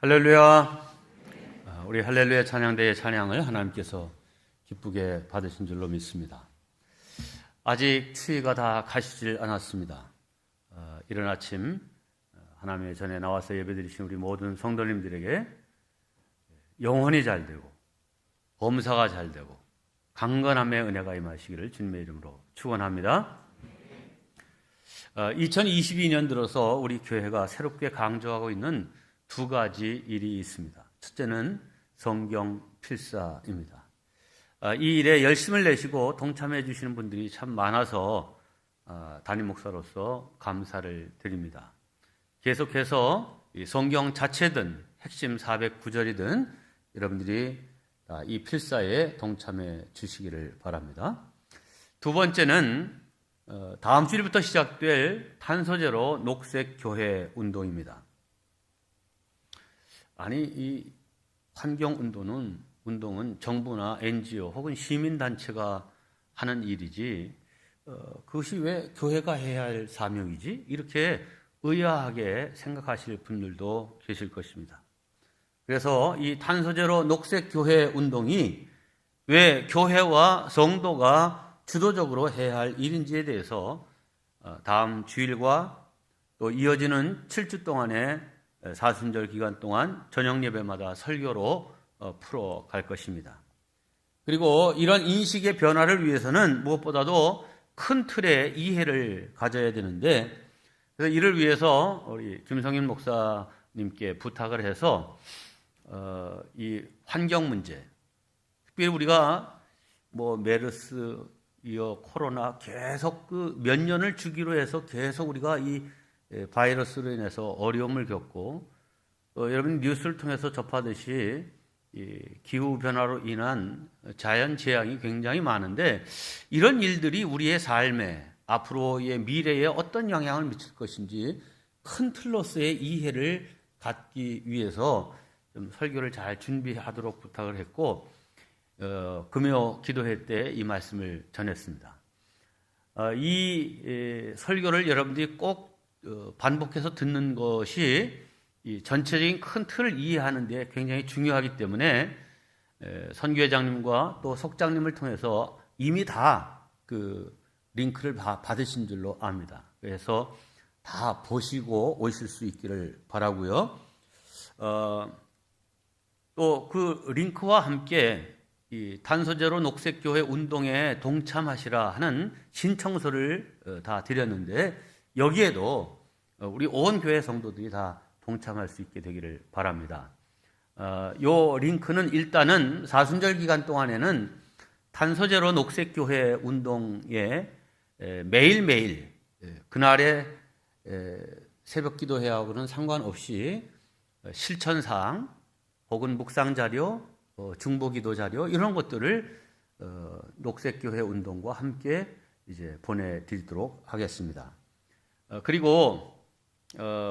할렐루야. 우리 할렐루야 찬양대의 찬양을 하나님께서 기쁘게 받으신 줄로 믿습니다. 아직 추위가 다 가시질 않았습니다. 이른 아침 하나님의 전에 나와서 예배드리신 우리 모든 성도님들에게 영혼이 잘 되고 범사가 잘 되고 강건함의 은혜가 임하시기를 주님의 이름으로 축원합니다. 2022년 들어서 우리 교회가 새롭게 강조하고 있는 두 가지 일이 있습니다. 첫째는 성경 필사입니다. 이 일에 열심을 내시고 동참해 주시는 분들이 참 많아서 담임 목사로서 감사를 드립니다. 계속해서 성경 자체든 핵심 409절이든 여러분들이 이 필사에 동참해 주시기를 바랍니다. 두 번째는 다음 주일부터 시작될 탄소제로 녹색 교회 운동입니다. 아니, 이 운동은 정부나 NGO 혹은 시민단체가 하는 일이지, 그것이 왜 교회가 해야 할 사명이지? 이렇게 의아하게 생각하실 분들도 계실 것입니다. 그래서 이 탄소제로 녹색 교회 운동이 왜 교회와 성도가 주도적으로 해야 할 일인지에 대해서 다음 주일과 또 이어지는 7주 동안의 사순절 기간 동안 저녁 예배마다 설교로 풀어갈 것입니다. 그리고 이런 인식의 변화를 위해서는 무엇보다도 큰 틀의 이해를 가져야 되는데, 그래서 이를 위해서 우리 김성인 목사님께 부탁을 해서 이 환경 문제, 특별히 우리가 메르스, 코로나 계속 몇 년을 주기로 해서 계속 우리가 이 바이러스로 인해서 어려움을 겪고, 여러분 뉴스를 통해서 접하듯이 이 기후변화로 인한 자연재앙이 굉장히 많은데, 이런 일들이 우리의 삶에 앞으로의 미래에 어떤 영향을 미칠 것인지 큰 틀로서의 이해를 갖기 위해서 좀 설교를 잘 준비하도록 부탁을 했고, 금요 기도회 때 이 말씀을 전했습니다. 이 설교를 여러분들이 꼭 반복해서 듣는 것이 이 전체적인 큰 틀을 이해하는 데 굉장히 중요하기 때문에 선교회장님과 또 속장님을 통해서 이미 다 그 링크를 다 받으신 줄로 압니다. 그래서 다 보시고 오실 수 있기를 바라고요. 또 그 링크와 함께 이 탄소제로 녹색교회 운동에 동참하시라 하는 신청서를 다 드렸는데, 여기에도 우리 온 교회 성도들이 다 동참할 수 있게 되기를 바랍니다. 요 링크는 일단은 사순절 기간 동안에는 탄소제로 녹색교회 운동에 매일매일 그날의 새벽 기도회하고는 상관없이 실천사항 혹은 묵상자료, 중보기도 자료 이런 것들을 녹색교회 운동과 함께 이제 보내드리도록 하겠습니다. 그리고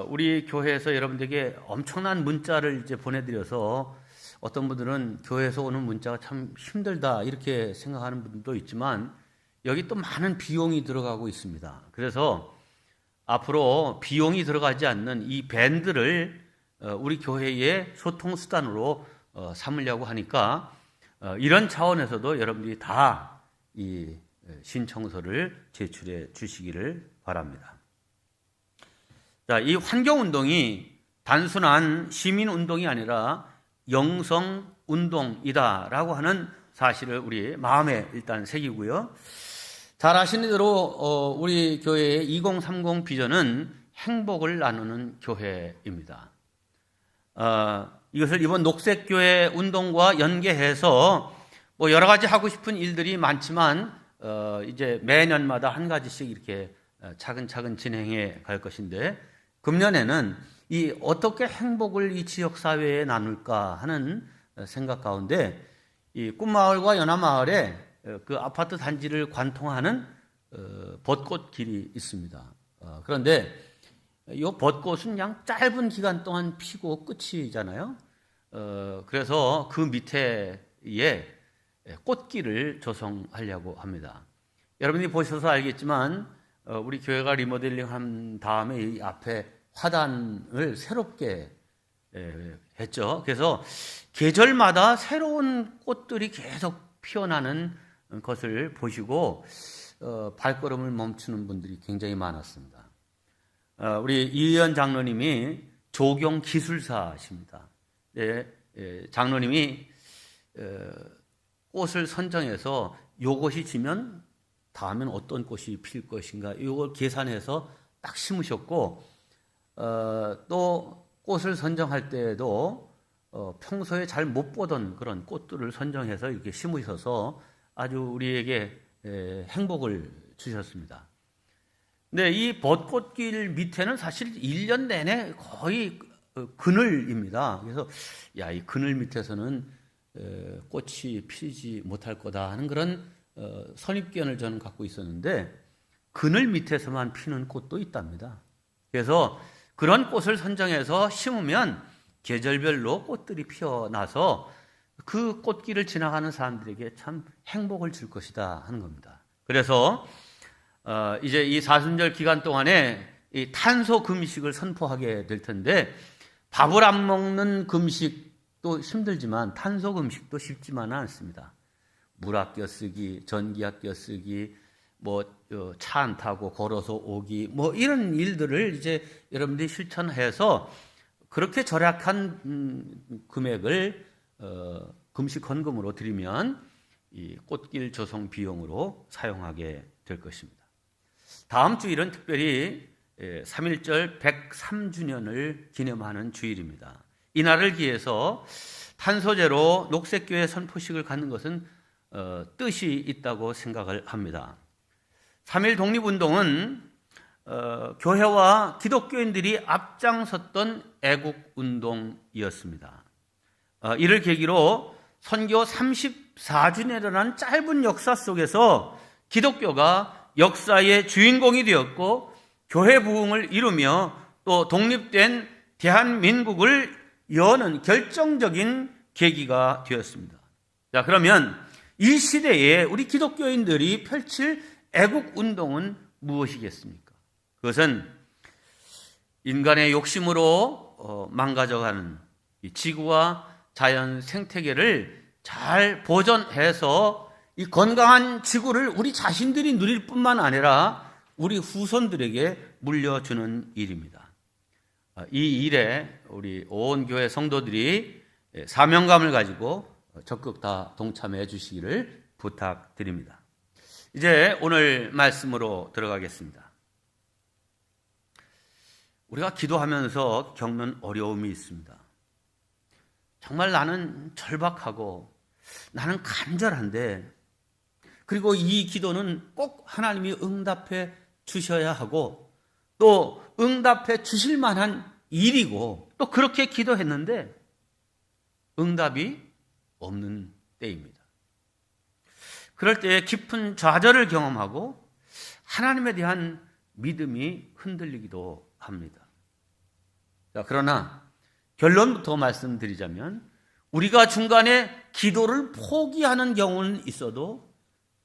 우리 교회에서 여러분들에게 엄청난 문자를 이제 보내드려서 어떤 분들은 교회에서 오는 문자가 참 힘들다 이렇게 생각하는 분도 있지만, 여기 또 많은 비용이 들어가고 있습니다. 그래서 앞으로 비용이 들어가지 않는 이 밴드를 우리 교회의 소통 수단으로 삼으려고 하니까, 이런 차원에서도 여러분들이 다 이 신청서를 제출해 주시기를 바랍니다. 자, 이 환경운동이 단순한 시민운동이 아니라 영성운동이다라고 하는 사실을 우리 마음에 일단 새기고요. 잘 아시는 대로 우리 교회의 2030 비전은 행복을 나누는 교회입니다. 이것을 이번 녹색교회 운동과 연계해서 여러 가지 하고 싶은 일들이 많지만 이제 매년마다 한 가지씩 이렇게 차근차근 진행해 갈 것인데, 금년에는 이 어떻게 행복을 이 지역 사회에 나눌까 하는 생각 가운데 이 꿈마을과 연화마을에 그 아파트 단지를 관통하는 벚꽃길이 있습니다. 그런데 이 벚꽃은 그냥 짧은 기간 동안 피고 끝이잖아요. 그래서 그 밑에 꽃길을 조성하려고 합니다. 여러분이 보셔서 알겠지만 우리 교회가 리모델링 한 다음에 이 앞에 화단을 새롭게 했죠. 그래서 계절마다 새로운 꽃들이 계속 피어나는 것을 보시고 발걸음을 멈추는 분들이 굉장히 많았습니다. 우리 이의연 장로님이 조경 기술사십니다. 장로님이 꽃을 선정해서 요것이 지면 다음엔 어떤 꽃이 필 것인가 이걸 계산해서 딱 심으셨고 또 꽃을 선정할 때에도 평소에 잘 못 보던 그런 꽃들을 선정해서 이렇게 심으셔서 아주 우리에게 행복을 주셨습니다. 근데 이 벚꽃길 밑에는 사실 1년 내내 거의 그늘입니다. 그래서 이 그늘 밑에서는 꽃이 피지 못할 거다 하는 그런 선입견을 저는 갖고 있었는데 그늘 밑에서만 피는 꽃도 있답니다. 그래서 그런 꽃을 선정해서 심으면 계절별로 꽃들이 피어나서 그 꽃길을 지나가는 사람들에게 참 행복을 줄 것이다 하는 겁니다. 그래서 이제 이 사순절 기간 동안에 이 탄소 금식을 선포하게 될 텐데 밥을 안 먹는 금식도 힘들지만 탄소 금식도 쉽지만은 않습니다. 물 아껴 쓰기, 전기 아껴 쓰기, 차 안 타고 걸어서 오기, 이런 일들을 이제 여러분들이 실천해서 그렇게 절약한 금액을 금식 헌금으로 드리면 이 꽃길 조성 비용으로 사용하게 될 것입니다. 다음 주일은 특별히 3.1절 103주년을 기념하는 주일입니다. 이날을 기해서 탄소제로 녹색교회 선포식을 갖는 것은 뜻이 있다고 생각을 합니다. 3.1 독립운동은 교회와 기독교인들이 앞장섰던 애국운동이었습니다. 이를 계기로 선교 34주년이라는 짧은 역사 속에서 기독교가 역사의 주인공이 되었고 교회 부흥을 이루며 또 독립된 대한민국을 여는 결정적인 계기가 되었습니다. 자, 그러면 이 시대에 우리 기독교인들이 펼칠 애국운동은 무엇이겠습니까? 그것은 인간의 욕심으로 망가져가는 이 지구와 자연 생태계를 잘 보존해서 이 건강한 지구를 우리 자신들이 누릴 뿐만 아니라 우리 후손들에게 물려주는 일입니다. 이 일에 우리 온 교회 성도들이 사명감을 가지고 적극 다 동참해 주시기를 부탁드립니다. 이제 오늘 말씀으로 들어가겠습니다. 우리가 기도하면서 겪는 어려움이 있습니다. 정말 나는 절박하고 나는 간절한데 그리고 이 기도는 꼭 하나님이 응답해 주셔야 하고 또 응답해 주실 만한 일이고 또 그렇게 기도했는데 응답이 없는 때입니다. 그럴 때 깊은 좌절을 경험하고 하나님에 대한 믿음이 흔들리기도 합니다. 자, 그러나 결론부터 말씀드리자면 우리가 중간에 기도를 포기하는 경우는 있어도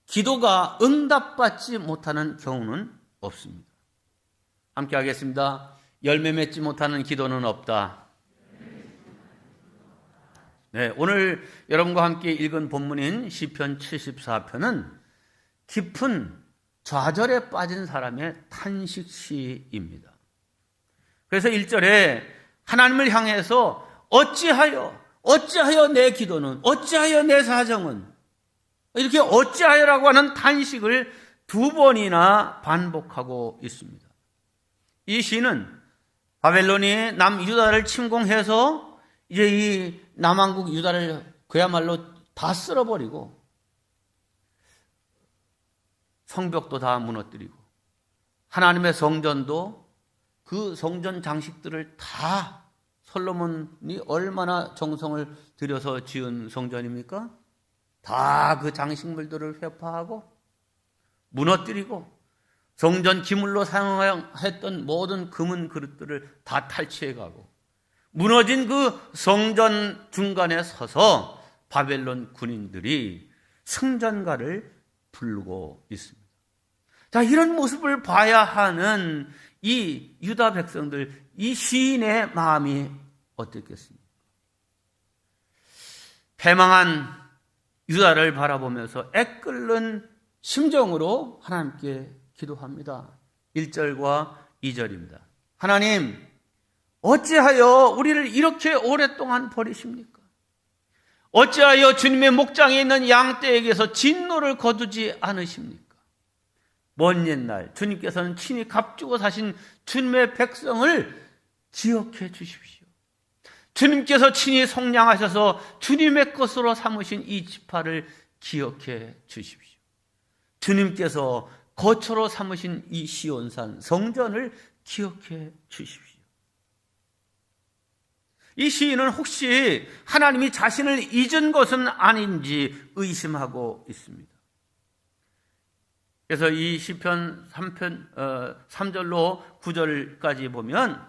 기도가 응답받지 못하는 경우는 없습니다. 함께 하겠습니다. 열매 맺지 못하는 기도는 없다. 네, 오늘 여러분과 함께 읽은 본문인 시편 74편은 깊은 좌절에 빠진 사람의 탄식시입니다. 그래서 1절에 하나님을 향해서 어찌하여 내 기도는, 어찌하여 내 사정은, 이렇게 어찌하여라고 하는 탄식을 2번이나 반복하고 있습니다. 이 시는 바벨론이 남유다를 침공해서 이제 이 남왕국 유다를 그야말로 다 쓸어버리고 성벽도 다 무너뜨리고 하나님의 성전도 그 성전 장식들을 다 솔로몬이 얼마나 정성을 들여서 지은 성전입니까? 다 그 장식물들을 회파하고 무너뜨리고 성전 기물로 사용했던 모든 금은 그릇들을 다 탈취해가고 무너진 그 성전 중간에 서서 바벨론 군인들이 승전가를 부르고 있습니다. 자, 이런 모습을 봐야 하는 이 유다 백성들, 이 시인의 마음이 어땠겠습니까? 패망한 유다를 바라보면서 애끓는 심정으로 하나님께 기도합니다. 1절과 2절입니다. 하나님, 어찌하여 우리를 이렇게 오랫동안 버리십니까? 어찌하여 주님의 목장에 있는 양떼에게서 진노를 거두지 않으십니까? 먼 옛날 주님께서는 친히 값주고 사신 주님의 백성을 기억해 주십시오. 주님께서 친히 속량하셔서 주님의 것으로 삼으신 이 지파를 기억해 주십시오. 주님께서 거처로 삼으신 이 시온산 성전을 기억해 주십시오. 이 시인은 혹시 하나님이 자신을 잊은 것은 아닌지 의심하고 있습니다. 그래서 이 시편 3절로 9절까지 보면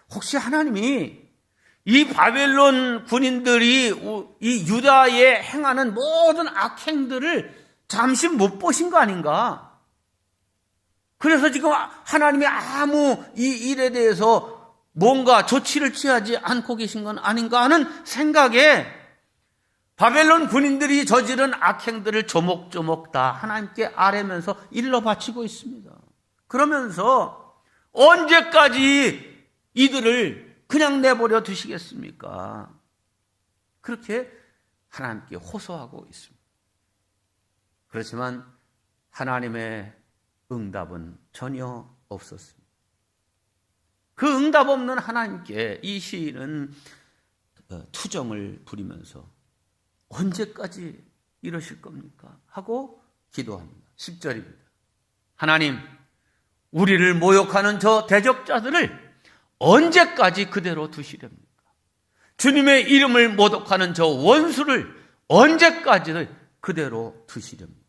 혹시 하나님이 이 바벨론 군인들이 이 유다에 행하는 모든 악행들을 잠시 못 보신 거 아닌가? 그래서 지금 하나님이 아무 이 일에 대해서 뭔가 조치를 취하지 않고 계신 건 아닌가 하는 생각에 바벨론 군인들이 저지른 악행들을 조목조목 다 하나님께 아뢰면서 일러 바치고 있습니다. 그러면서 언제까지 이들을 그냥 내버려 두시겠습니까? 그렇게 하나님께 호소하고 있습니다. 그렇지만 하나님의 응답은 전혀 없었습니다. 그 응답 없는 하나님께 이 시인은 투정을 부리면서 언제까지 이러실 겁니까? 하고 기도합니다. 10절입니다. 하나님, 우리를 모욕하는 저 대적자들을 언제까지 그대로 두시렵니까? 주님의 이름을 모독하는 저 원수를 언제까지 그대로 두시렵니까?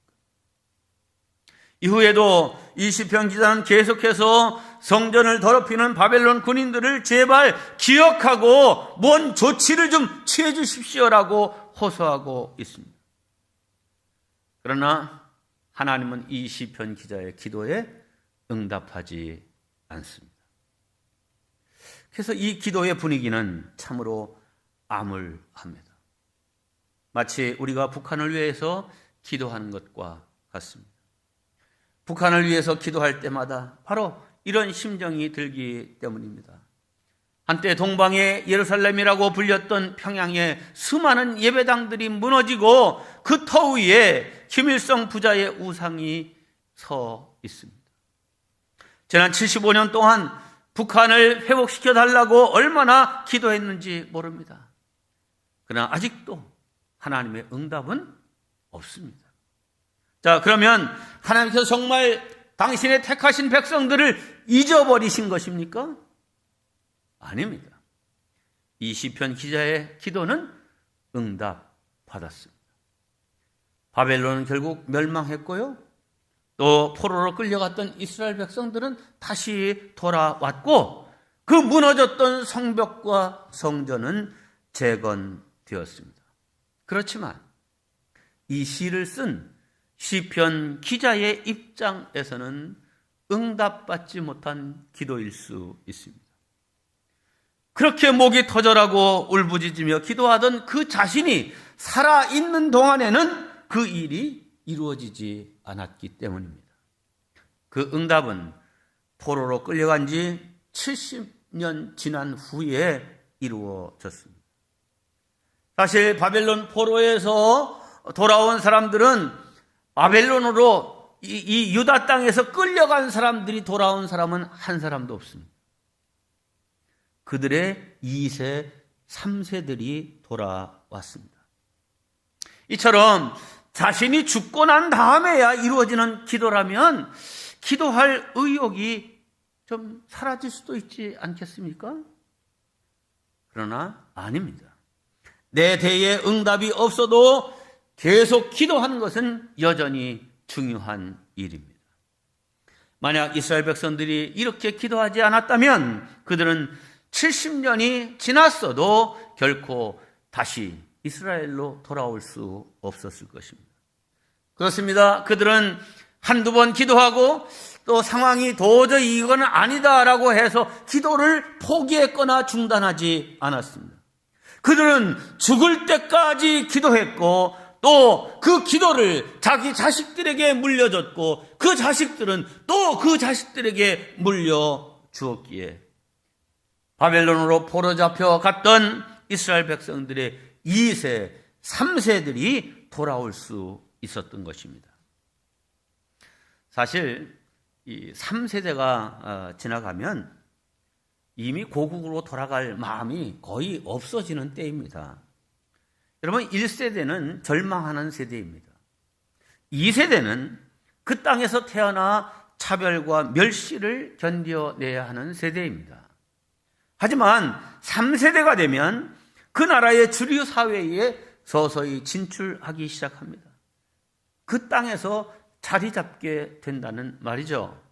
이후에도 이 시편 기자는 계속해서 성전을 더럽히는 바벨론 군인들을 제발 기억하고 뭔 조치를 좀 취해 주십시오라고 호소하고 있습니다. 그러나 하나님은 이 시편 기자의 기도에 응답하지 않습니다. 그래서 이 기도의 분위기는 참으로 암울합니다. 마치 우리가 북한을 위해서 기도하는 것과 같습니다. 북한을 위해서 기도할 때마다 바로 이런 심정이 들기 때문입니다. 한때 동방의 예루살렘이라고 불렸던 평양에 수많은 예배당들이 무너지고 그 터 위에 김일성 부자의 우상이 서 있습니다. 지난 75년 동안 북한을 회복시켜 달라고 얼마나 기도했는지 모릅니다. 그러나 아직도 하나님의 응답은 없습니다. 자, 그러면 하나님께서 정말 당신의 택하신 백성들을 잊어버리신 것입니까? 아닙니다. 이 시편 기자의 기도는 응답받았습니다. 바벨론은 결국 멸망했고요. 또 포로로 끌려갔던 이스라엘 백성들은 다시 돌아왔고 그 무너졌던 성벽과 성전은 재건되었습니다. 그렇지만 이 시를 쓴 시편 기자의 입장에서는 응답받지 못한 기도일 수 있습니다. 그렇게 목이 터져라고 울부짖으며 기도하던 그 자신이 살아있는 동안에는 그 일이 이루어지지 않았기 때문입니다. 그 응답은 포로로 끌려간 지 70년 지난 후에 이루어졌습니다. 사실 바벨론 포로에서 돌아온 사람들은 바벨론으로 이 유다 땅에서 끌려간 사람들이 돌아온 사람은 한 사람도 없습니다. 그들의 2세, 3세들이 돌아왔습니다. 이처럼 자신이 죽고 난 다음에야 이루어지는 기도라면 기도할 의욕이 좀 사라질 수도 있지 않겠습니까? 그러나 아닙니다. 내 대에 응답이 없어도 계속 기도하는 것은 여전히 중요한 일입니다. 만약 이스라엘 백성들이 이렇게 기도하지 않았다면 그들은 70년이 지났어도 결코 다시 이스라엘로 돌아올 수 없었을 것입니다. 그렇습니다. 그들은 한두 번 기도하고 또 상황이 도저히 이거는 아니다라고 해서 기도를 포기했거나 중단하지 않았습니다. 그들은 죽을 때까지 기도했고 또 그 기도를 자기 자식들에게 물려줬고 그 자식들은 또 그 자식들에게 물려주었기에 바벨론으로 포로 잡혀갔던 이스라엘 백성들의 2세, 3세들이 돌아올 수 있었던 것입니다. 사실 이 3세대가 지나가면 이미 고국으로 돌아갈 마음이 거의 없어지는 때입니다. 여러분, 1세대는 절망하는 세대입니다. 2세대는 그 땅에서 태어나 차별과 멸시를 견뎌내야 하는 세대입니다. 하지만 3세대가 되면 그 나라의 주류 사회에 서서히 진출하기 시작합니다. 그 땅에서 자리 잡게 된다는 말이죠.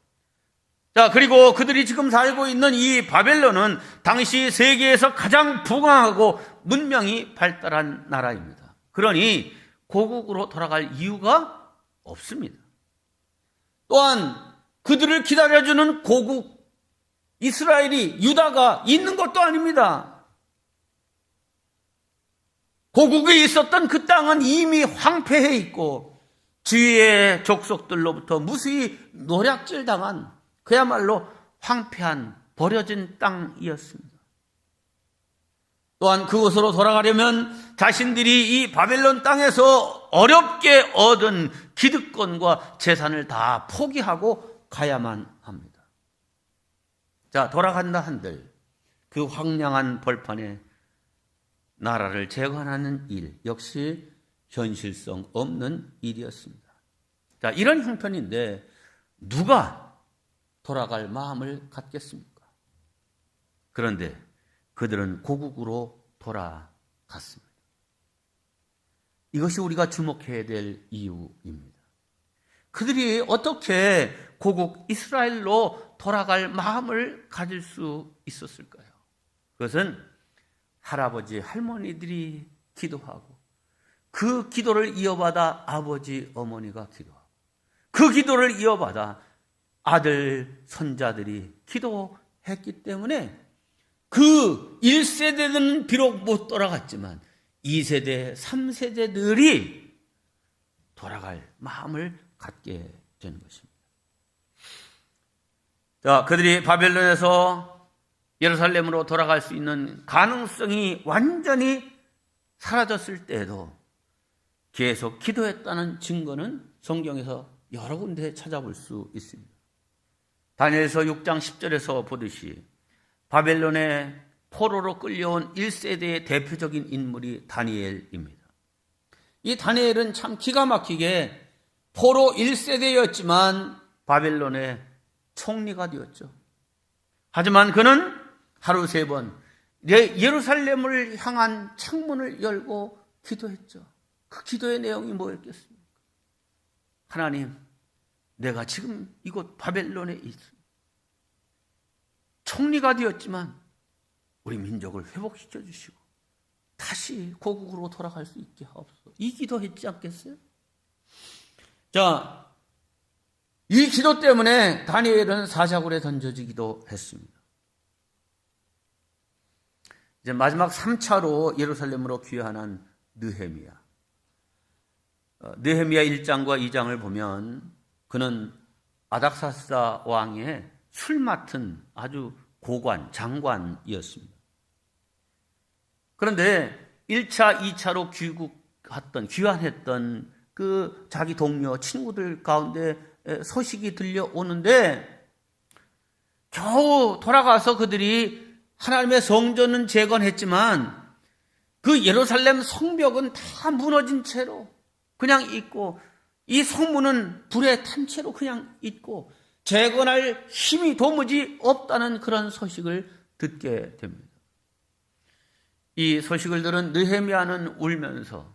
자, 그리고 그들이 지금 살고 있는 이 바벨론은 당시 세계에서 가장 부강하고 문명이 발달한 나라입니다. 그러니 고국으로 돌아갈 이유가 없습니다. 또한 그들을 기다려주는 고국 이스라엘이, 유다가 있는 것도 아닙니다. 고국에 있었던 그 땅은 이미 황폐해 있고 주위의 족속들로부터 무수히 노략질 당한 그야말로 황폐한 버려진 땅이었습니다. 또한 그곳으로 돌아가려면 자신들이 이 바벨론 땅에서 어렵게 얻은 기득권과 재산을 다 포기하고 가야만 합니다. 자, 돌아간다 한들 그 황량한 벌판에 나라를 재건하는 일 역시 현실성 없는 일이었습니다. 자, 이런 형편인데 누가 돌아갈 마음을 갖겠습니까? 그런데 그들은 고국으로 돌아갔습니다. 이것이 우리가 주목해야 될 이유입니다. 그들이 어떻게 고국 이스라엘로 돌아갈 마음을 가질 수 있었을까요? 그것은 할아버지, 할머니들이 기도하고 그 기도를 이어받아 아버지, 어머니가 기도하고 그 기도를 이어받아 아들, 손자들이 기도했기 때문에 그 1세대는 비록 못 돌아갔지만 2세대, 3세대들이 돌아갈 마음을 갖게 되는 것입니다. 자, 그들이 바벨론에서 예루살렘으로 돌아갈 수 있는 가능성이 완전히 사라졌을 때에도 계속 기도했다는 증거는 성경에서 여러 군데 찾아볼 수 있습니다. 다니엘서 6장 10절에서 보듯이 바벨론의 포로로 끌려온 1세대의 대표적인 인물이 다니엘입니다. 이 다니엘은 참 기가 막히게 포로 1세대였지만 바벨론의 총리가 되었죠. 하지만 그는 하루 3번 예루살렘을 향한 창문을 열고 기도했죠. 그 기도의 내용이 뭐였겠습니까? 하나님, 내가 지금 이곳 바벨론에 있습니다. 총리가 되었지만 우리 민족을 회복시켜 주시고 다시 고국으로 돌아갈 수 있게 하옵소서. 이 기도했지 않겠어요? 자, 이 기도 때문에 다니엘은 사자굴에 던져지기도 했습니다. 이제 마지막 3차로 예루살렘으로 귀환한 느헤미야. 느헤미야 1장과 2장을 보면 그는 아닥사스다 왕의 술 맡은 아주 고관, 장관이었습니다. 그런데 1차, 2차로 귀환했던 그 자기 동료, 친구들 가운데 소식이 들려오는데 겨우 돌아가서 그들이 하나님의 성전은 재건했지만 그 예루살렘 성벽은 다 무너진 채로 그냥 있고 이 성문은 불에 탄 채로 그냥 있고 재건할 힘이 도무지 없다는 그런 소식을 듣게 됩니다. 이 소식을 들은 느헤미야는 울면서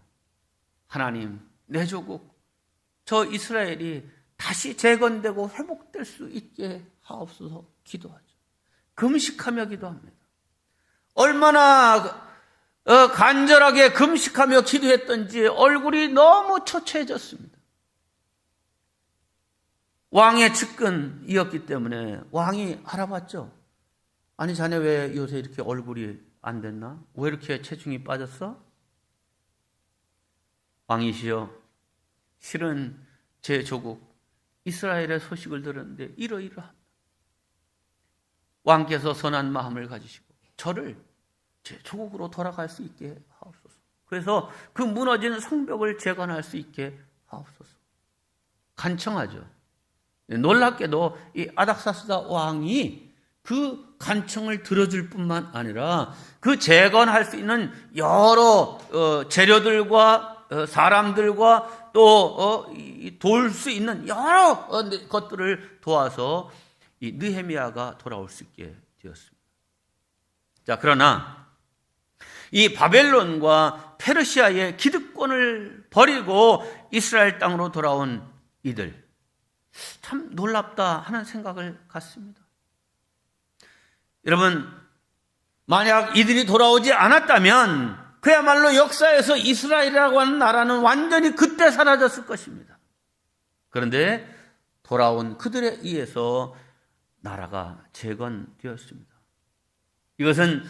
하나님, 내 조국 저 이스라엘이 다시 재건되고 회복될 수 있게 하옵소서 기도하죠. 금식하며 기도합니다. 얼마나 간절하게 금식하며 기도했던지 얼굴이 너무 초췌해졌습니다. 왕의 측근이었기 때문에 왕이 알아봤죠. 아니 자네 왜 요새 이렇게 얼굴이 안 됐나? 왜 이렇게 체중이 빠졌어? 왕이시여, 실은 제 조국 이스라엘의 소식을 들었는데 이러이러합니다. 왕께서 선한 마음을 가지시고 저를 제 조국으로 돌아갈 수 있게 하옵소서. 그래서 그 무너진 성벽을 재건할 수 있게 하옵소서. 간청하죠. 놀랍게도 이 아닥사스다 왕이 그 간청을 들어줄 뿐만 아니라 그 재건할 수 있는 여러 재료들과 사람들과 또 도울 수 있는 여러 것들을 도와서 이 느헤미야가 돌아올 수 있게 되었습니다. 자, 그러나 이 바벨론과 페르시아의 기득권을 버리고 이스라엘 땅으로 돌아온 이들, 참 놀랍다 하는 생각을 갖습니다. 여러분, 만약 이들이 돌아오지 않았다면 그야말로 역사에서 이스라엘이라고 하는 나라는 완전히 그때 사라졌을 것입니다. 그런데 돌아온 그들에 의해서 나라가 재건되었습니다. 이것은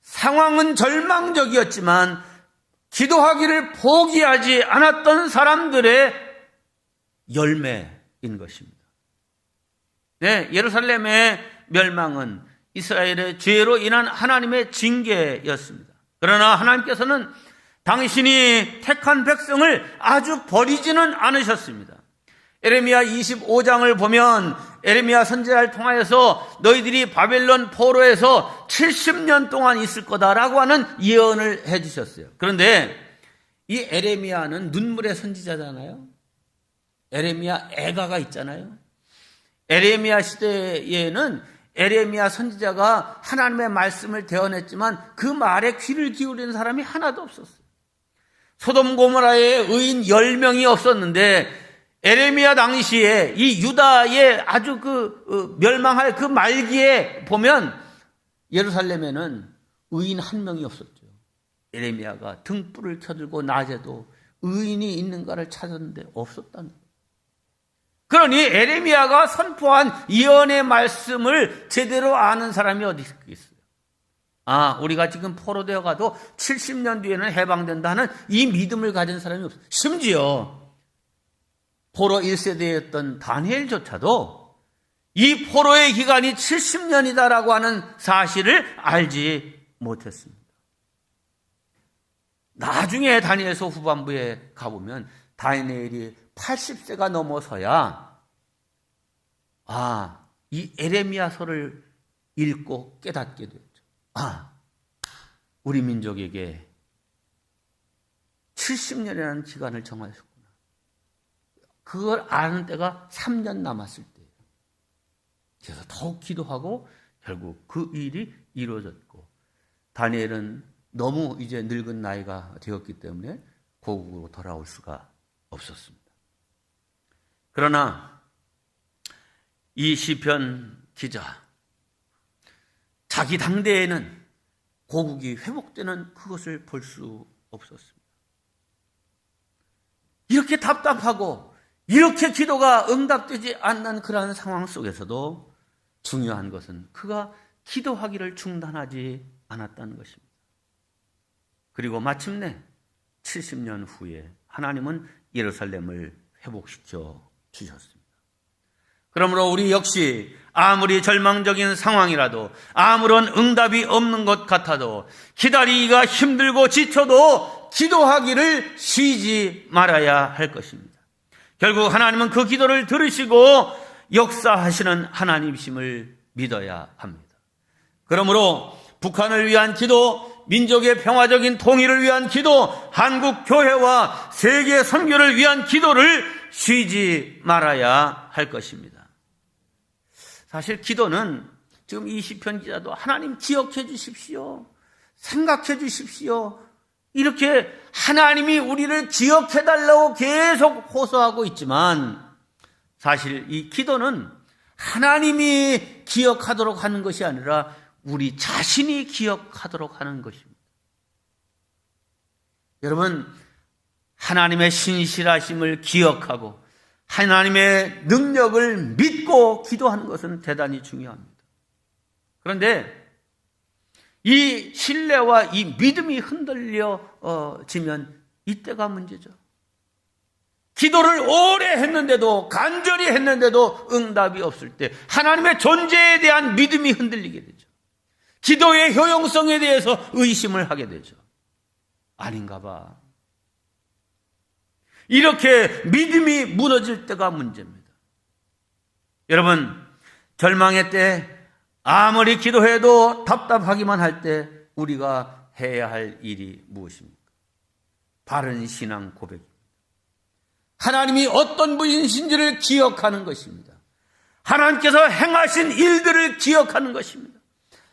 상황은 절망적이었지만 기도하기를 포기하지 않았던 사람들의 열매인 것입니다. 네, 예루살렘의 멸망은 이스라엘의 죄로 인한 하나님의 징계였습니다. 그러나 하나님께서는 당신이 택한 백성을 아주 버리지는 않으셨습니다. 에레미야 25장을 보면 에레미야 선지자를 통하여서 너희들이 바벨론 포로에서 70년 동안 있을 거다라고 하는 예언을 해주셨어요. 그런데 이 에레미야는 눈물의 선지자잖아요. 에레미야 애가가 있잖아요. 에레미야 시대에는 에레미야 선지자가 하나님의 말씀을 대언했지만 그 말에 귀를 기울이는 사람이 하나도 없었어요. 소돔 고모라에 의인 10명이 없었는데 에레미야 당시에 이 유다의 아주 멸망할 그 말기에 보면 예루살렘에는 의인 1명이 없었죠. 에레미야가 등불을 켜들고 낮에도 의인이 있는가를 찾았는데 없었다는 거예요. 그러니 에레미야가 선포한 예언의 말씀을 제대로 아는 사람이 어디 있겠어요? 아, 우리가 지금 포로되어 가도 70년 뒤에는 해방된다는 이 믿음을 가진 사람이 없어요. 심지어 포로 1세대였던 다니엘조차도 이 포로의 기간이 70년이다라고 하는 사실을 알지 못했습니다. 나중에 다니엘서 후반부에 가보면 다니엘이 80세가 넘어서야 이 에레미야서를 읽고 깨닫게 되었죠. 우리 민족에게 70년이라는 기간을 정하셨구나. 그걸 아는 때가 3년 남았을 때예요. 그래서 더욱 기도하고 결국 그 일이 이루어졌고 다니엘은 너무 이제 늙은 나이가 되었기 때문에 고국으로 돌아올 수가 없었습니다. 그러나 이 시편 기자, 자기 당대에는 고국이 회복되는 그것을 볼 수 없었습니다. 이렇게 답답하고 이렇게 기도가 응답되지 않는 그러한 상황 속에서도 중요한 것은 그가 기도하기를 중단하지 않았다는 것입니다. 그리고 마침내 70년 후에 하나님은 예루살렘을 회복시켜 주셨습니다. 그러므로 우리 역시 아무리 절망적인 상황이라도 아무런 응답이 없는 것 같아도 기다리기가 힘들고 지쳐도 기도하기를 쉬지 말아야 할 것입니다. 결국 하나님은 그 기도를 들으시고 역사하시는 하나님이심을 믿어야 합니다. 그러므로 북한을 위한 기도, 민족의 평화적인 통일을 위한 기도, 한국 교회와 세계 선교를 위한 기도를 쉬지 말아야 할 것입니다. 사실 기도는 지금 이 시편 기자도 하나님 기억해 주십시오. 생각해 주십시오. 이렇게 하나님이 우리를 기억해 달라고 계속 호소하고 있지만 사실 이 기도는 하나님이 기억하도록 하는 것이 아니라 우리 자신이 기억하도록 하는 것입니다. 여러분, 하나님의 신실하심을 기억하고 하나님의 능력을 믿고 기도하는 것은 대단히 중요합니다. 그런데 이 신뢰와 이 믿음이 흔들려지면 이때가 문제죠. 기도를 오래 했는데도, 간절히 했는데도 응답이 없을 때 하나님의 존재에 대한 믿음이 흔들리게 되죠. 기도의 효용성에 대해서 의심을 하게 되죠. 아닌가 봐. 이렇게 믿음이 무너질 때가 문제입니다. 여러분, 절망의 때 아무리 기도해도 답답하기만 할 때 우리가 해야 할 일이 무엇입니까? 바른 신앙 고백입니다. 하나님이 어떤 분이신지를 기억하는 것입니다. 하나님께서 행하신 일들을 기억하는 것입니다.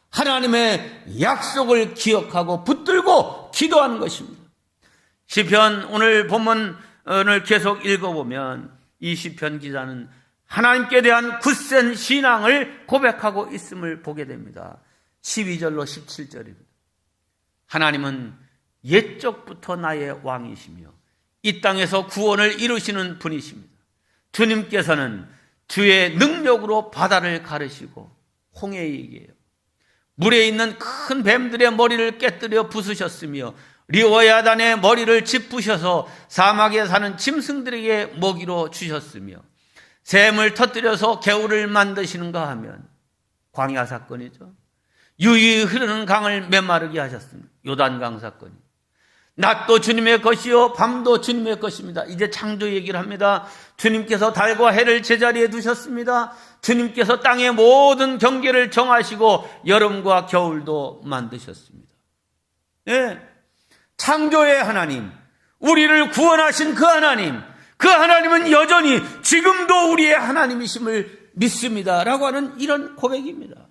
하나님의 약속을 기억하고 붙들고 기도하는 것입니다. 시편 오늘 본문을 계속 읽어보면 이 시편 기자는 하나님께 대한 굳센 신앙을 고백하고 있음을 보게 됩니다. 12절로 17절입니다. 하나님은 옛적부터 나의 왕이시며 이 땅에서 구원을 이루시는 분이십니다. 주님께서는 주의 능력으로 바다를 가르시고 홍해에게요 물에 있는 큰 뱀들의 머리를 깨뜨려 부수셨으며 리오야단의 머리를 짚으셔서 사막에 사는 짐승들에게 먹이로 주셨으며 샘을 터뜨려서 개울을 만드시는가 하면 광야 사건이죠. 유유히 흐르는 강을 메마르게 하셨습니다. 요단강 사건이. 낮도 주님의 것이요 밤도 주님의 것입니다. 이제 창조 얘기를 합니다. 주님께서 달과 해를 제자리에 두셨습니다. 주님께서 땅의 모든 경계를 정하시고 여름과 겨울도 만드셨습니다. 네. 창조의 하나님, 우리를 구원하신 그 하나님은 여전히 지금도 우리의 하나님이심을 믿습니다 라고 하는 이런 고백입니다.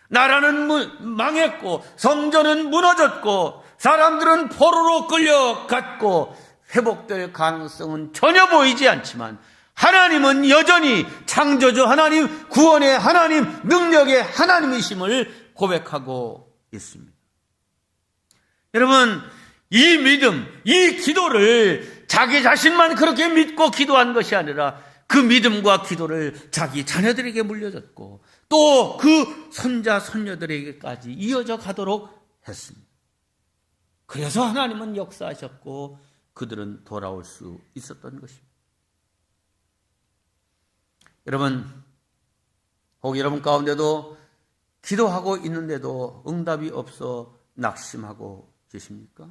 나라는 망했고 성전은 무너졌고 사람들은 포로로 끌려갔고 회복될 가능성은 전혀 보이지 않지만 하나님은 여전히 창조주 하나님, 구원의 하나님, 능력의 하나님이심을 고백하고 있습니다. 여러분, 이 믿음, 이 기도를 자기 자신만 그렇게 믿고 기도한 것이 아니라 그 믿음과 기도를 자기 자녀들에게 물려줬고 또 그 손자, 손녀들에게까지 이어져 가도록 했습니다. 그래서 하나님은 역사하셨고 그들은 돌아올 수 있었던 것입니다. 여러분, 혹 여러분 가운데도 기도하고 있는데도 응답이 없어 낙심하고 계십니까?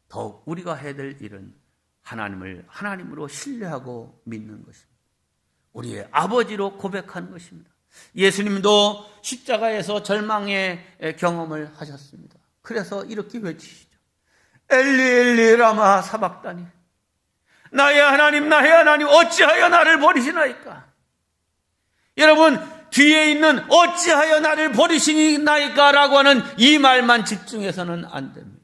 더욱 우리가 해야 될 일은 하나님을 하나님으로 신뢰하고 믿는 것입니다. 우리의 아버지로 고백하는 것입니다. 예수님도 십자가에서 절망의 경험을 하셨습니다. 그래서 이렇게 외치시죠. 엘리 엘리 라마 사박다니, 나의 하나님 어찌하여 나를 버리시나이까. 여러분, 뒤에 있는 어찌하여 나를 버리시나이까 라고 하는 이 말만 집중해서는 안 됩니다.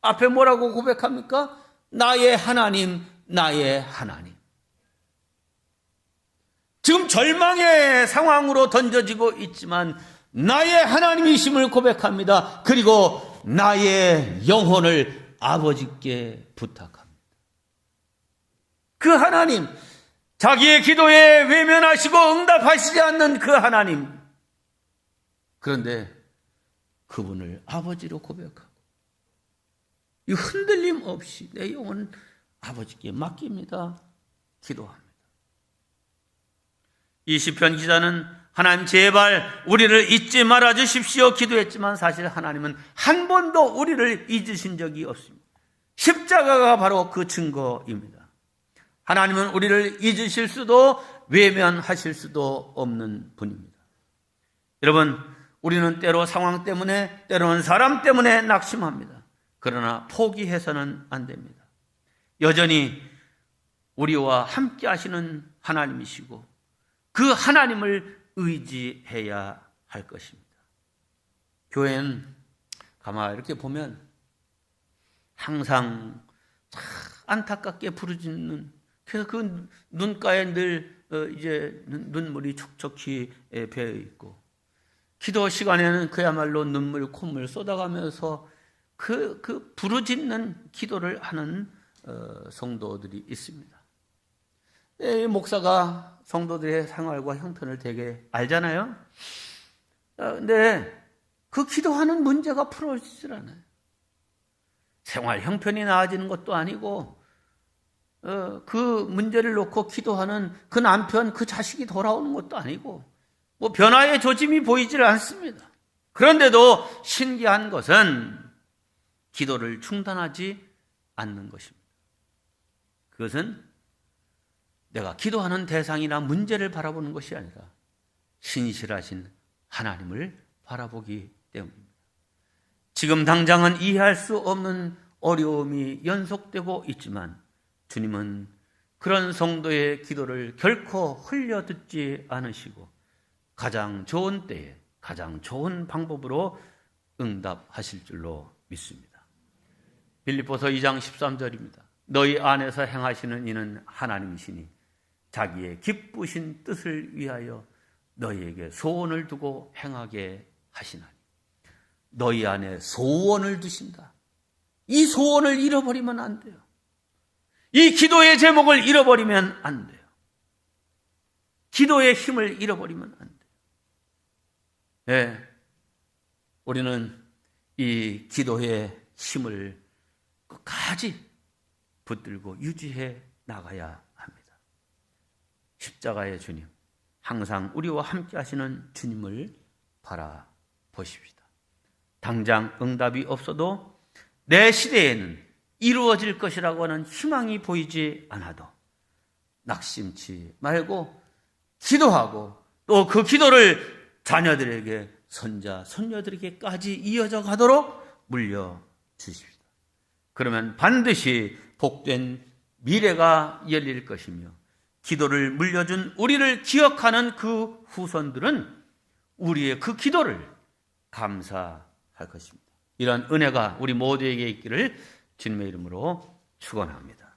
앞에 뭐라고 고백합니까? 나의 하나님, 나의 하나님. 지금 절망의 상황으로 던져지고 있지만 나의 하나님이심을 고백합니다. 그리고 나의 영혼을 아버지께 부탁합니다. 그 하나님, 자기의 기도에 외면하시고 응답하시지 않는 그 하나님, 그런데 그분을 아버지로 고백하고 이 흔들림 없이 내 영혼은 아버지께 맡깁니다. 기도합니다. 이 시편 기자는 하나님 제발 우리를 잊지 말아 주십시오 기도했지만 사실 하나님은 한 번도 우리를 잊으신 적이 없습니다. 십자가가 바로 그 증거입니다. 하나님은 우리를 잊으실 수도 외면하실 수도 없는 분입니다. 여러분, 우리는 때로 상황 때문에, 때로는 사람 때문에 낙심합니다. 그러나 포기해서는 안 됩니다. 여전히 우리와 함께 하시는 하나님이시고 그 하나님을 의지해야 할 것입니다. 교회는 가만히 이렇게 보면 항상 안타깝게 부르짖는, 그래서 그 눈가에 늘 이제 눈물이 촉촉히 배어 있고, 기도 시간에는 그야말로 눈물, 콧물 쏟아가면서 그 부르짖는 기도를 하는 성도들이 있습니다. 이 목사가 성도들의 생활과 형편을 되게 알잖아요. 근데 그 기도하는 문제가 풀어지질 않아요. 생활 형편이 나아지는 것도 아니고 그 문제를 놓고 기도하는 그 남편, 그 자식이 돌아오는 것도 아니고 뭐 변화의 조짐이 보이질 않습니다. 그런데도 신기한 것은 기도를 중단하지 않는 것입니다. 그것은 내가 기도하는 대상이나 문제를 바라보는 것이 아니라 신실하신 하나님을 바라보기 때문입니다. 지금 당장은 이해할 수 없는 어려움이 연속되고 있지만 주님은 그런 성도의 기도를 결코 흘려듣지 않으시고 가장 좋은 때에 가장 좋은 방법으로 응답하실 줄로 믿습니다. 빌립보서 2장 13절입니다. 너희 안에서 행하시는 이는 하나님이시니 자기의 기쁘신 뜻을 위하여 너희에게 소원을 두고 행하게 하시나니. 너희 안에 소원을 두신다. 이 소원을 잃어버리면 안 돼요. 이 기도의 제목을 잃어버리면 안 돼요. 기도의 힘을 잃어버리면 안 돼요. 네, 우리는 이 기도의 힘을 끝까지 붙들고 유지해 나가야 합니다. 십자가의 주님, 항상 우리와 함께 하시는 주님을 바라보십시다. 당장 응답이 없어도 내 시대에는 이루어질 것이라고 하는 희망이 보이지 않아도 낙심치 말고 기도하고 또 그 기도를 자녀들에게, 손자, 손녀들에게까지 이어져 가도록 물려주십시다. 그러면 반드시 복된 미래가 열릴 것이며 기도를 물려준 우리를 기억하는 그 후손들은 우리의 그 기도를 감사할 것입니다. 이런 은혜가 우리 모두에게 있기를 주님의 이름으로 축원합니다.